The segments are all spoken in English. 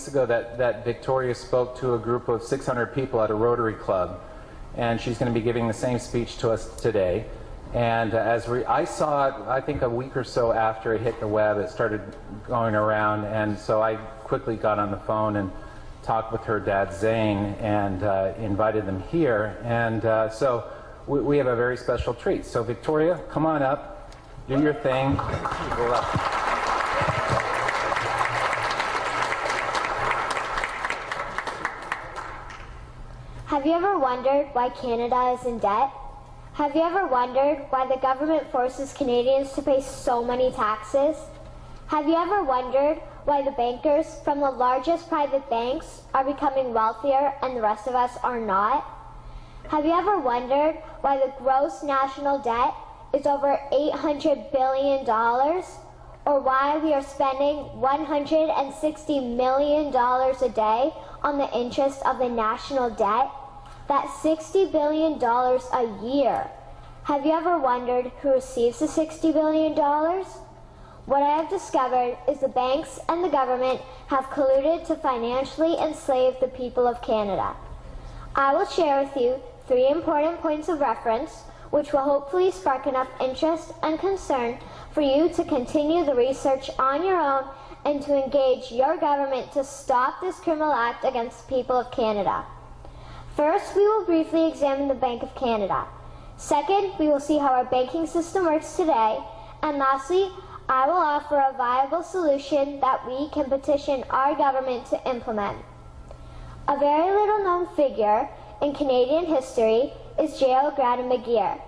weeks ago that Victoria spoke to a group of 600 people at a Rotary Club, and she's going to be giving the same speech to us today. And I saw it, I think a week or so after it hit the web, it started going around, and so I quickly got on the phone and talked with her dad Zane and invited them here. And so we have a very special treat. So Victoria, come on up, do your thing. Have you ever wondered why Canada is in debt? Have you ever wondered why the government forces Canadians to pay so many taxes? Have you ever wondered why the bankers from the largest private banks are becoming wealthier and the rest of us are not? Have you ever wondered why the gross national debt is over $800 billion? Or why we are spending $160 million a day on the interest of the national debt? That's $60 billion a year. Have you ever wondered who receives the $60 billion? What I have discovered is the banks and the government have colluded to financially enslave the people of Canada. I will share with you 3 important points of reference which will hopefully spark enough interest and concern for you to continue the research on your own and to engage your government to stop this criminal act against the people of Canada. First, we will briefly examine the Bank of Canada. Second, we will see how our banking system works today. And lastly, I will offer a viable solution that we can petition our government to implement. A very little known figure in Canadian history is J.L. Gradon McGeer.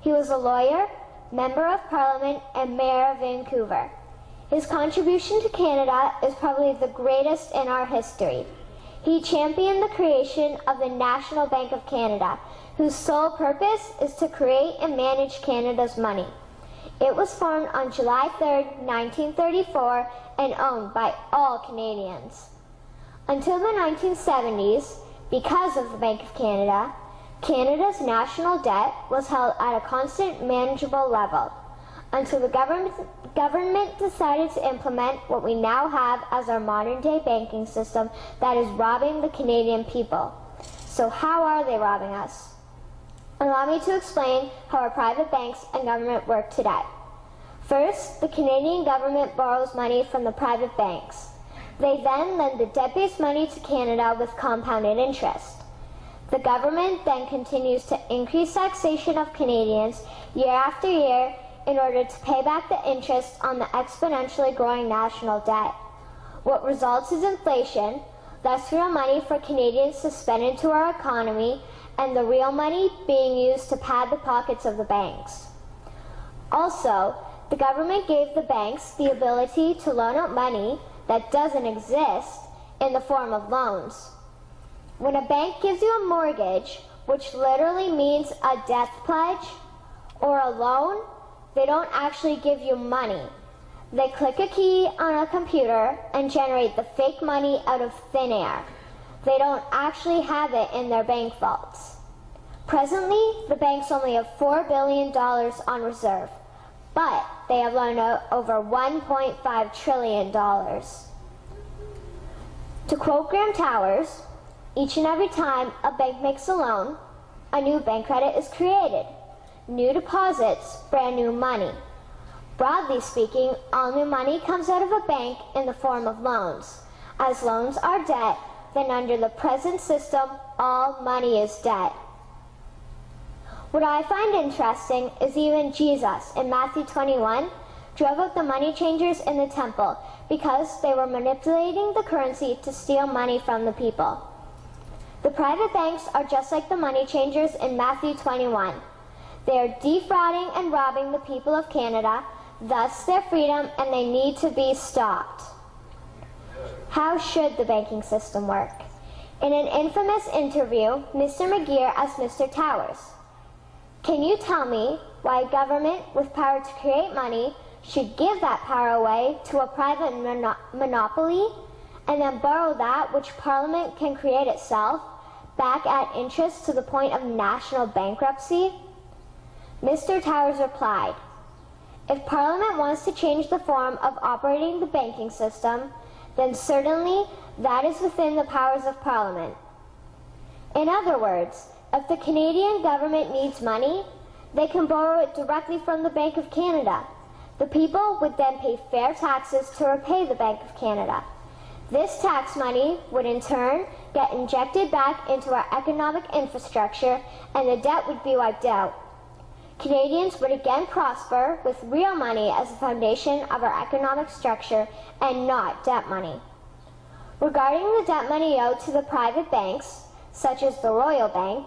He was a lawyer, Member of Parliament, and Mayor of Vancouver. His contribution to Canada is probably the greatest in our history. He championed the creation of the National Bank of Canada, whose sole purpose is to create and manage Canada's money. It was formed on July 3, 1934, and owned by all Canadians. Until the 1970s, because of the Bank of Canada, Canada's national debt was held at a constant, manageable level, until the government decided to implement what we now have as our modern-day banking system that is robbing the Canadian people. So how are they robbing us? Allow me to explain how our private banks and government work today. First, the Canadian government borrows money from the private banks. They then lend the debt-based money to Canada with compounded interest. The government then continues to increase taxation of Canadians year after year in order to pay back the interest on the exponentially growing national debt. What results is inflation, less real money for Canadians to spend into our economy, and the real money being used to pad the pockets of the banks. Also, the government gave the banks the ability to loan out money that doesn't exist in the form of loans. When a bank gives you a mortgage, which literally means a death pledge, or a loan, they don't actually give you money. They click a key on a computer and generate the fake money out of thin air. They don't actually have it in their bank vaults. Presently, the banks only have $4 billion on reserve, but they have loaned out over $1.5 trillion. To quote Graham Towers, each and every time a bank makes a loan, a new bank credit is created. New deposits, brand new money. Broadly speaking, all new money comes out of a bank in the form of loans. As loans are debt, then under the present system, all money is debt. What I find interesting is even Jesus, in Matthew 21, drove out the money changers in the temple because they were manipulating the currency to steal money from the people. The private banks are just like the money changers in Matthew 21. They are defrauding and robbing the people of Canada, thus their freedom, and they need to be stopped. How should the banking system work? In an infamous interview, Mr. McGeer asked Mr. Towers, "Can you tell me why a government with power to create money should give that power away to a private monopoly and then borrow that which Parliament can create itself back at interest to the point of national bankruptcy?" Mr. Towers replied, "If Parliament wants to change the form of operating the banking system, then certainly That is within the powers of Parliament. In other words, if the Canadian government needs money, they can borrow it directly from the Bank of Canada. The people would then pay fair taxes to repay the Bank of Canada. This tax money would in turn get injected back into our economic infrastructure and the debt would be wiped out. Canadians would again prosper with real money as the foundation of our economic structure and not debt money. Regarding the debt money owed to the private banks, such as the Royal Bank,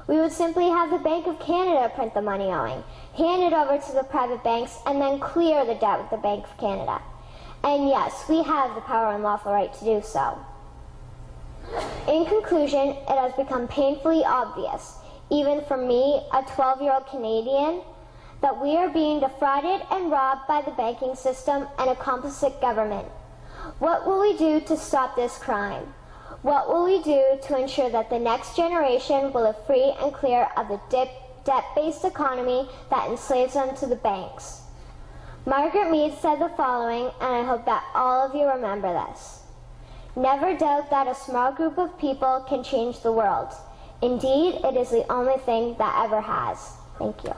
we would simply have the Bank of Canada print the money owing, hand it over to the private banks, and then clear the debt with the Bank of Canada. And yes, we have the power and lawful right to do so. In conclusion, it has become painfully obvious, even for me, a 12-year-old Canadian, that we are being defrauded and robbed by the banking system and a complicit government. What will we do to stop this crime? What will we do to ensure that the next generation will live free and clear of the debt-based economy that enslaves them to the banks? Margaret Mead said the following, and I hope that all of you remember this. Never doubt that a small group of people can change the world. Indeed, it is the only thing that ever has. Thank you.